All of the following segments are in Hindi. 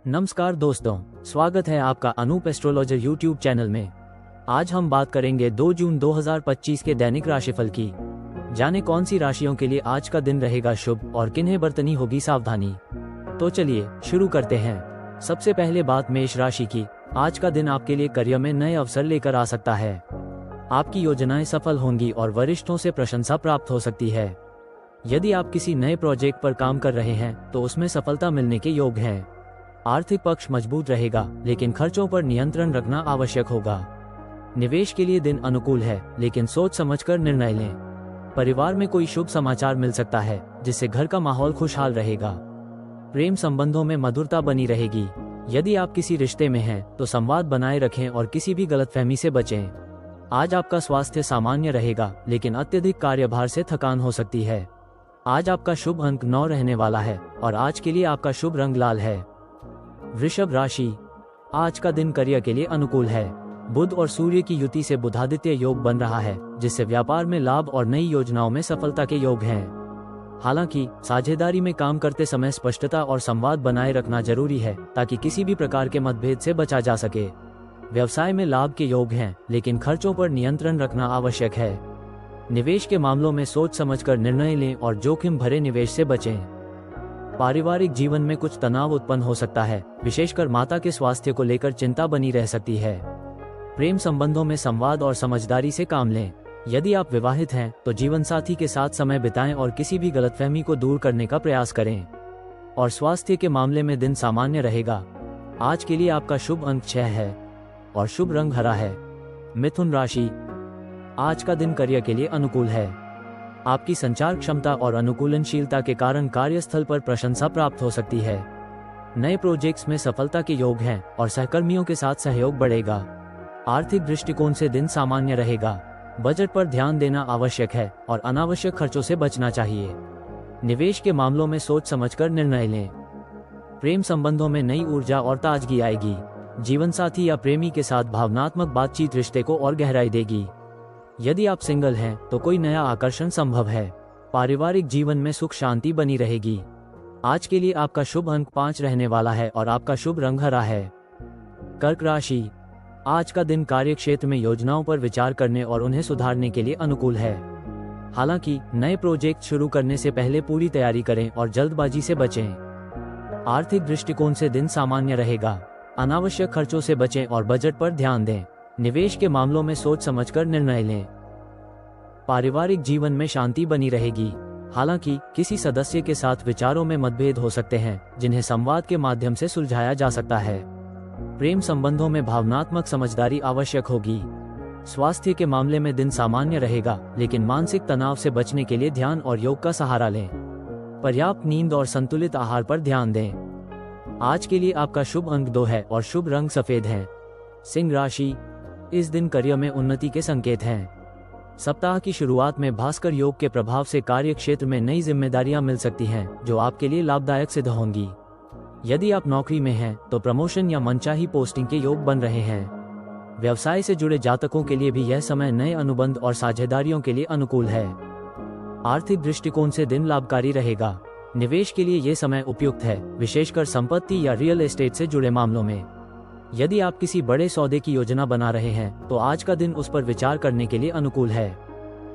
नमस्कार दोस्तों, स्वागत है आपका अनूप एस्ट्रोलॉजर यूट्यूब चैनल में। आज हम बात करेंगे 2 जून 2025 के दैनिक राशिफल की। जाने कौन सी राशियों के लिए आज का दिन रहेगा शुभ और किन्हें बरतनी होगी सावधानी। तो चलिए शुरू करते हैं। सबसे पहले बात मेष राशि की। आज का दिन आपके लिए करियर में नए अवसर लेकर आ सकता है। आपकी योजनाएं सफल होंगी और वरिष्ठों से प्रशंसा प्राप्त हो सकती है। यदि आप किसी नए प्रोजेक्ट पर काम कर रहे हैं तो उसमें सफलता मिलने के योग हैं। आर्थिक पक्ष मजबूत रहेगा, लेकिन खर्चों पर नियंत्रण रखना आवश्यक होगा। निवेश के लिए दिन अनुकूल है, लेकिन सोच समझकर निर्णय लें। परिवार में कोई शुभ समाचार मिल सकता है, जिससे घर का माहौल खुशहाल रहेगा। प्रेम संबंधों में मधुरता बनी रहेगी। यदि आप किसी रिश्ते में हैं, तो संवाद बनाए रखें और किसी भी गलतफहमी से बचें। आज आपका स्वास्थ्य सामान्य रहेगा, लेकिन अत्यधिक कार्यभार से थकान हो सकती है। आज आपका शुभ अंक 9 रहने वाला है और आज के लिए आपका शुभ रंग लाल है। वृषभ राशि। आज का दिन करियर के लिए अनुकूल है। बुध और सूर्य की युति से बुधादित्य योग बन रहा है, जिससे व्यापार में लाभ और नई योजनाओं में सफलता के योग हैं। हालांकि साझेदारी में काम करते समय स्पष्टता और संवाद बनाए रखना जरूरी है, ताकि किसी भी प्रकार के मतभेद से बचा जा सके। व्यवसाय में लाभ के योग हैं, लेकिन खर्चों पर नियंत्रण रखना आवश्यक है। निवेश के मामलों में सोच समझकर निर्णय लें और जोखिम भरे निवेश से बचें। पारिवारिक जीवन में कुछ तनाव उत्पन्न हो सकता है, विशेषकर माता के स्वास्थ्य को लेकर चिंता बनी रह सकती है। प्रेम संबंधों में संवाद और समझदारी से काम लें। यदि आप विवाहित हैं तो जीवन साथी के साथ समय बिताएं और किसी भी गलतफहमी को दूर करने का प्रयास करें। और स्वास्थ्य के मामले में दिन सामान्य रहेगा। आज के लिए आपका शुभ अंक 6 है और शुभ रंग हरा है। मिथुन राशि। आज का दिन करियर के लिए अनुकूल है। आपकी संचार क्षमता और अनुकूलनशीलता के कारण कार्यस्थल पर प्रशंसा प्राप्त हो सकती है। नए प्रोजेक्ट्स में सफलता के योग हैं और सहकर्मियों के साथ सहयोग बढ़ेगा। आर्थिक दृष्टिकोण से दिन सामान्य रहेगा। बजट पर ध्यान देना आवश्यक है और अनावश्यक खर्चों से बचना चाहिए। निवेश के मामलों में सोच समझकर निर्णय लें। प्रेम संबंधों में नई ऊर्जा और ताजगी आएगी। जीवन साथी या प्रेमी के साथ भावनात्मक बातचीत रिश्ते को और गहराई देगी। यदि आप सिंगल हैं तो कोई नया आकर्षण संभव है। पारिवारिक जीवन में सुख शांति बनी रहेगी। आज के लिए आपका शुभ अंक 5 रहने वाला है और आपका शुभ रंग हरा है। कर्क राशि। आज का दिन कार्यक्षेत्र में योजनाओं पर विचार करने और उन्हें सुधारने के लिए अनुकूल है। हालांकि नए प्रोजेक्ट शुरू करने से पहले पूरी तैयारी करें और जल्दबाजी से बचें। आर्थिक दृष्टिकोण से दिन सामान्य रहेगा। अनावश्यक खर्चों से बचें और बजट पर ध्यान दें। निवेश के मामलों में सोच समझकर निर्णय लें। पारिवारिक जीवन में शांति बनी रहेगी। हालांकि किसी सदस्य के साथ विचारों में मतभेद हो सकते हैं, जिन्हें संवाद के माध्यम से सुलझाया जा सकता है। प्रेम संबंधों में भावनात्मक समझदारी आवश्यक होगी। स्वास्थ्य के मामले में दिन सामान्य रहेगा, लेकिन मानसिक तनाव से बचने के लिए ध्यान और योग का सहारा लें। पर्याप्त नींद और संतुलित आहार पर ध्यान दें। आज के लिए आपका शुभ अंक 2 है और शुभ रंग सफेद है। सिंह राशि। इस दिन करियर में उन्नति के संकेत हैं। सप्ताह की शुरुआत में भास्कर योग के प्रभाव से कार्य क्षेत्र में नई जिम्मेदारियां मिल सकती हैं, जो आपके लिए लाभदायक सिद्ध होंगी। यदि आप नौकरी में हैं तो प्रमोशन या मनचाही पोस्टिंग के योग बन रहे हैं। व्यवसाय से जुड़े जातकों के लिए भी यह समय नए अनुबंध और साझेदारियों के लिए अनुकूल है। आर्थिक दृष्टिकोण से दिन लाभकारी रहेगा। निवेश के लिए यह समय उपयुक्त है, विशेषकर संपत्ति या रियल एस्टेट से जुड़े मामलों में। यदि आप किसी बड़े सौदे की योजना बना रहे हैं तो आज का दिन उस पर विचार करने के लिए अनुकूल है।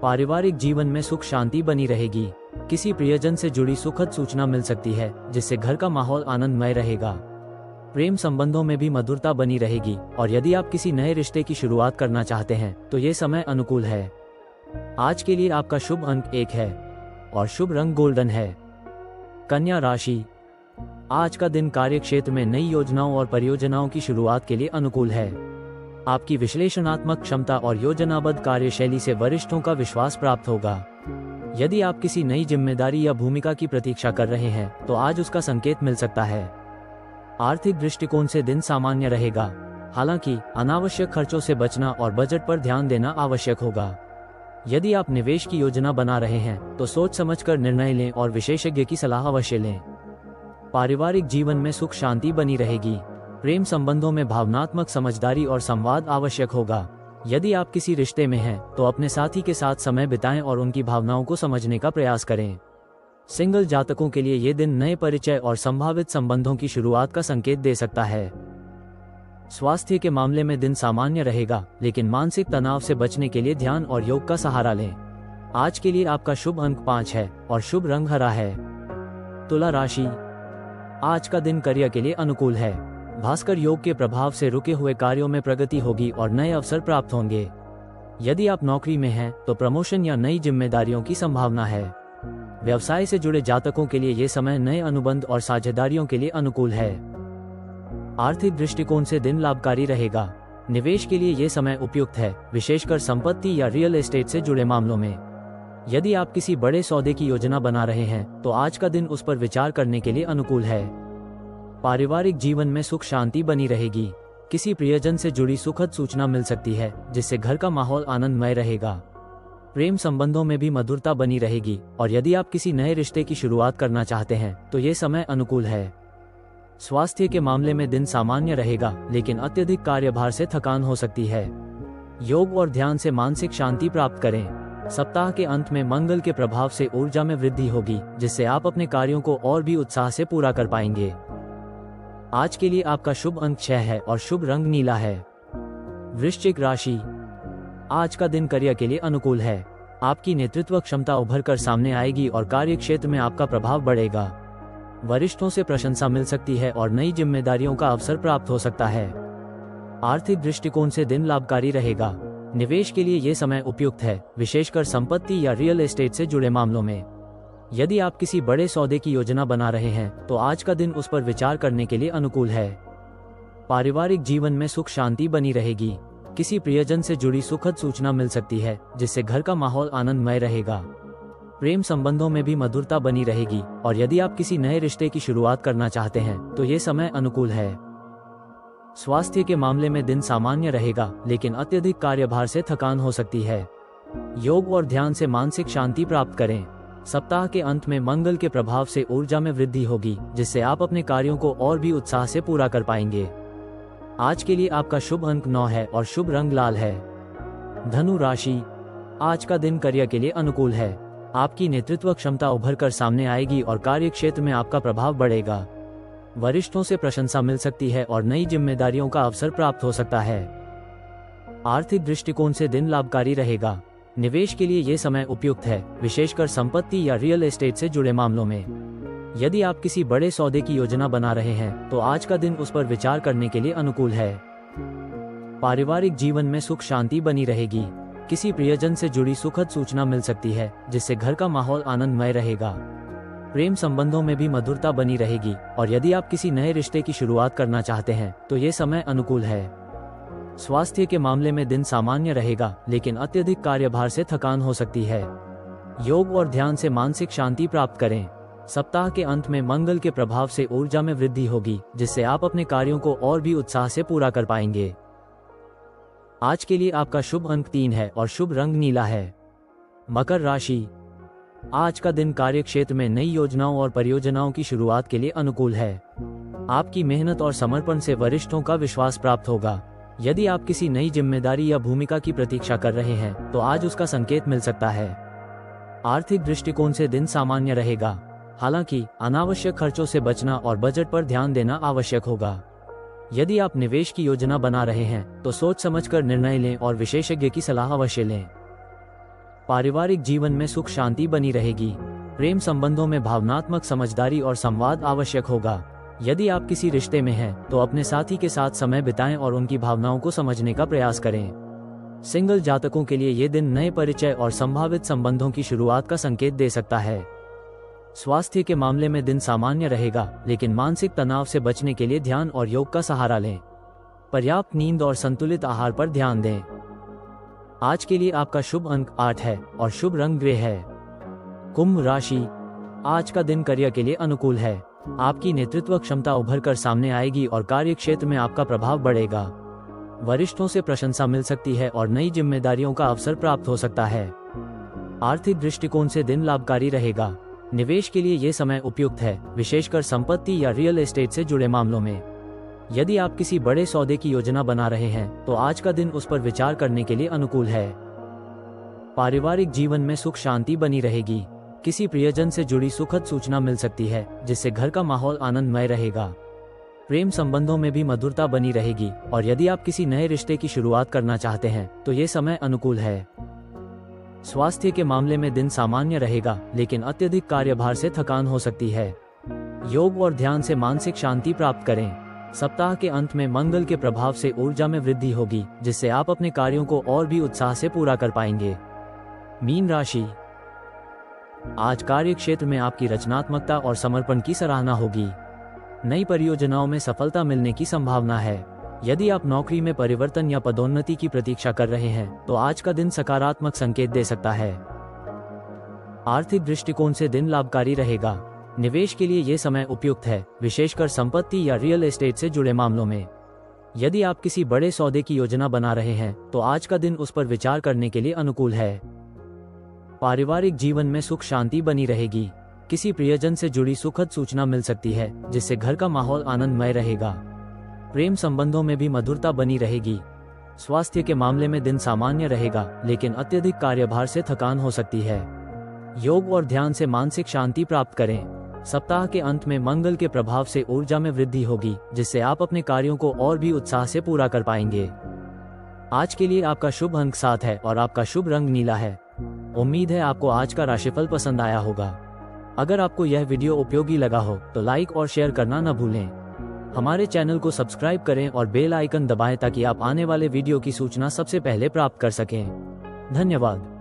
पारिवारिक जीवन में सुख शांति बनी रहेगी। किसी प्रियजन से जुड़ी सुखद सूचना मिल सकती है, जिससे घर का माहौल आनंदमय रहेगा। प्रेम संबंधों में भी मधुरता बनी रहेगी और यदि आप किसी नए रिश्ते की शुरुआत करना चाहते हैं तो ये समय अनुकूल है। आज के लिए आपका शुभ अंक 1 है और शुभ रंग गोल्डन है। कन्या राशि। आज का दिन कार्यक्षेत्र में नई योजनाओं और परियोजनाओं की शुरुआत के लिए अनुकूल है। आपकी विश्लेषणात्मक क्षमता और योजनाबद्ध कार्यशैली से वरिष्ठों का विश्वास प्राप्त होगा। यदि आप किसी नई जिम्मेदारी या भूमिका की प्रतीक्षा कर रहे हैं तो आज उसका संकेत मिल सकता है। आर्थिक दृष्टिकोण से दिन सामान्य रहेगा। हालांकि अनावश्यक खर्चों से बचना और बजट पर ध्यान देना आवश्यक होगा। यदि आप निवेश की योजना बना रहे हैं तो सोच समझकर निर्णय लें और विशेषज्ञ की सलाह अवश्य लें। पारिवारिक जीवन में सुख शांति बनी रहेगी। प्रेम संबंधों में भावनात्मक समझदारी और संवाद आवश्यक होगा। यदि आप किसी रिश्ते में हैं तो अपने साथी के साथ समय बिताएं और उनकी भावनाओं को समझने का प्रयास करें। सिंगल जातकों के लिए ये दिन नए परिचय और संभावित संबंधों की शुरुआत का संकेत दे सकता है। स्वास्थ्य के मामले में दिन सामान्य रहेगा, लेकिन मानसिक तनाव से बचने के लिए ध्यान और योग का सहारा लें। आज के लिए आपका शुभ अंक 5 है और शुभ रंग हरा है। तुला राशि, आज का दिन करियर के लिए अनुकूल है। भास्कर योग के प्रभाव से रुके हुए कार्यों में प्रगति होगी और नए अवसर प्राप्त होंगे। यदि आप नौकरी में हैं, तो प्रमोशन या नई जिम्मेदारियों की संभावना है। व्यवसाय से जुड़े जातकों के लिए ये समय नए अनुबंध और साझेदारियों के लिए अनुकूल है। आर्थिक दृष्टिकोण से दिन लाभकारी रहेगा। निवेश के लिए ये समय उपयुक्त है, विशेषकर संपत्ति या रियल एस्टेट से जुड़े मामलों में। यदि आप किसी बड़े सौदे की योजना बना रहे हैं, तो आज का दिन उस पर विचार करने के लिए अनुकूल है। पारिवारिक जीवन में सुख शांति बनी रहेगी। किसी प्रियजन से जुड़ी सुखद सूचना मिल सकती है, जिससे घर का माहौल आनंदमय रहेगा। प्रेम संबंधों में भी मधुरता बनी रहेगी और यदि आप किसी नए रिश्ते की शुरुआत करना चाहते हैं, तो ये समय अनुकूल है। स्वास्थ्य के मामले में दिन सामान्य रहेगा, लेकिन अत्यधिक कार्यभार से थकान हो सकती है। योग और ध्यान से मानसिक शांति प्राप्त करें। सप्ताह के अंत में मंगल के प्रभाव से ऊर्जा में वृद्धि होगी, जिससे आप अपने कार्यों को और भी उत्साह से पूरा कर पाएंगे। आज के लिए आपका शुभ अंक 6 है और शुभ रंग नीला है। वृश्चिक राशि, आज का दिन करियर के लिए अनुकूल है। आपकी नेतृत्व क्षमता उभर कर सामने आएगी और कार्य क्षेत्र में आपका प्रभाव बढ़ेगा। वरिष्ठों से प्रशंसा मिल सकती है और नई जिम्मेदारियों का अवसर प्राप्त हो सकता है। आर्थिक दृष्टिकोण से दिन लाभकारी रहेगा। निवेश के लिए ये समय उपयुक्त है, विशेषकर संपत्ति या रियल एस्टेट से जुड़े मामलों में। यदि आप किसी बड़े सौदे की योजना बना रहे हैं, तो आज का दिन उस पर विचार करने के लिए अनुकूल है। पारिवारिक जीवन में सुख शांति बनी रहेगी। किसी प्रियजन से जुड़ी सुखद सूचना मिल सकती है, जिससे घर का माहौल आनंदमय रहेगा। प्रेम संबंधों में भी मधुरता बनी रहेगी और यदि आप किसी नए रिश्ते की शुरुआत करना चाहते हैं, तो ये समय अनुकूल है। स्वास्थ्य के मामले में दिन सामान्य रहेगा, लेकिन अत्यधिक कार्यभार से थकान हो सकती है। योग और ध्यान से मानसिक शांति प्राप्त करें। सप्ताह के अंत में मंगल के प्रभाव से ऊर्जा में वृद्धि होगी, जिससे आप अपने कार्यों को और भी उत्साह से पूरा कर पाएंगे। आज के लिए आपका शुभ अंक 9 है और शुभ रंग लाल है। धनु राशि, आज का दिन करियर के लिए अनुकूल है। आपकी नेतृत्व क्षमता उभर कर सामने आएगी और कार्य क्षेत्र में आपका प्रभाव बढ़ेगा। वरिष्ठों से प्रशंसा मिल सकती है और नई जिम्मेदारियों का अवसर प्राप्त हो सकता है। आर्थिक दृष्टिकोण से दिन लाभकारी रहेगा। निवेश के लिए ये समय उपयुक्त है, विशेषकर संपत्ति या रियल एस्टेट से जुड़े मामलों में। यदि आप किसी बड़े सौदे की योजना बना रहे हैं, तो आज का दिन उस पर विचार करने के लिए अनुकूल है। पारिवारिक जीवन में सुख शांति बनी रहेगी। किसी प्रियजन से जुड़ी सुखद सूचना मिल सकती है, जिससे घर का माहौल आनंदमय रहेगा। प्रेम संबंधों में भी मधुरता बनी रहेगी और यदि आप किसी नए रिश्ते की शुरुआत करना चाहते हैं, तो ये समय अनुकूल है। स्वास्थ्य के मामले में दिन सामान्य रहेगा, लेकिन अत्यधिक कार्यभार से थकान हो सकती है। योग और ध्यान से मानसिक शांति प्राप्त करें। सप्ताह के अंत में मंगल के प्रभाव से ऊर्जा में वृद्धि होगी, जिससे आप अपने कार्यों को और भी उत्साह से पूरा कर पाएंगे। आज के लिए आपका शुभ अंक 3 है और शुभ रंग नीला है। मकर राशि, आज का दिन कार्य क्षेत्र में नई योजनाओं और परियोजनाओं की शुरुआत के लिए अनुकूल है। आपकी मेहनत और समर्पण से वरिष्ठों का विश्वास प्राप्त होगा। यदि आप किसी नई जिम्मेदारी या भूमिका की प्रतीक्षा कर रहे हैं, तो आज उसका संकेत मिल सकता है। आर्थिक दृष्टिकोण से दिन सामान्य रहेगा। हालांकि अनावश्यक खर्चों से बचना और बजट पर ध्यान देना आवश्यक होगा। यदि आप निवेश की योजना बना रहे हैं, तो सोच समझकर निर्णय लें और विशेषज्ञ की सलाह अवश्य लें। पारिवारिक जीवन में सुख शांति बनी रहेगी। प्रेम संबंधों में भावनात्मक समझदारी और संवाद आवश्यक होगा। यदि आप किसी रिश्ते में हैं, तो अपने साथी के साथ समय बिताएं और उनकी भावनाओं को समझने का प्रयास करें। सिंगल जातकों के लिए ये दिन नए परिचय और संभावित संबंधों की शुरुआत का संकेत दे सकता है। स्वास्थ्य के मामले में दिन सामान्य रहेगा, लेकिन मानसिक तनाव से बचने के लिए ध्यान और योग का सहारा लें। पर्याप्त नींद और संतुलित आहार पर ध्यान दें। आज के लिए आपका शुभ अंक 8 है और शुभ रंग ग्रे है। कुंभ राशि, आज का दिन करियर के लिए अनुकूल है। आपकी नेतृत्व क्षमता उभर कर सामने आएगी और कार्य क्षेत्र में आपका प्रभाव बढ़ेगा। वरिष्ठों से प्रशंसा मिल सकती है और नई जिम्मेदारियों का अवसर प्राप्त हो सकता है। आर्थिक दृष्टिकोण से दिन लाभकारी रहेगा। निवेश के लिए ये समय उपयुक्त है, विशेषकर संपत्ति या रियल एस्टेट से जुड़े मामलों में। यदि आप किसी बड़े सौदे की योजना बना रहे हैं, तो आज का दिन उस पर विचार करने के लिए अनुकूल है। पारिवारिक जीवन में सुख शांति बनी रहेगी। किसी प्रियजन से जुड़ी सुखद सूचना मिल सकती है, जिससे घर का माहौल आनंदमय रहेगा। प्रेम संबंधों में भी मधुरता बनी रहेगी और यदि आप किसी नए रिश्ते की शुरुआत करना चाहते हैं तो ये समय अनुकूल है। स्वास्थ्य के मामले में दिन सामान्य रहेगा, लेकिन अत्यधिक कार्यभार से थकान हो सकती है। योग और ध्यान से मानसिक शांति प्राप्त करें। सप्ताह के अंत में मंगल के प्रभाव से ऊर्जा में वृद्धि होगी, जिससे आप अपने कार्यों को और भी उत्साह से पूरा कर पाएंगे। मीन राशि, आज कार्य क्षेत्र में आपकी रचनात्मकता और समर्पण की सराहना होगी। नई परियोजनाओं में सफलता मिलने की संभावना है। यदि आप नौकरी में परिवर्तन या पदोन्नति की प्रतीक्षा कर रहे हैं तो आज का दिन सकारात्मक संकेत दे सकता है। आर्थिक दृष्टिकोण से दिन लाभकारी रहेगा। निवेश के लिए ये समय उपयुक्त है, विशेषकर संपत्ति या रियल एस्टेट से जुड़े मामलों में। यदि आप किसी बड़े सौदे की योजना बना रहे हैं तो आज का दिन उस पर विचार करने के लिए अनुकूल है। पारिवारिक जीवन में सुख शांति बनी रहेगी। किसी प्रियजन से जुड़ी सुखद सूचना मिल सकती है, जिससे घर का माहौल आनंदमय रहेगा। प्रेम संबंधों में भी मधुरता बनी रहेगी। स्वास्थ्य के मामले में दिन सामान्य रहेगा, लेकिन अत्यधिक कार्यभार से थकान हो सकती है। योग और ध्यान से मानसिक शांति प्राप्त करें। सप्ताह के अंत में मंगल के प्रभाव से ऊर्जा में वृद्धि होगी, जिससे आप अपने कार्यों को और भी उत्साह से पूरा कर पाएंगे। आज के लिए आपका शुभ अंक 7 है और आपका शुभ रंग नीला है। उम्मीद है आपको आज का राशिफल पसंद आया होगा। अगर आपको यह वीडियो उपयोगी लगा हो तो लाइक और शेयर करना न भूलें। हमारे चैनल को सब्सक्राइब करें और बेल आइकन दबाएं ताकि आप आने वाले वीडियो की सूचना सबसे पहले प्राप्त कर सकें। धन्यवाद।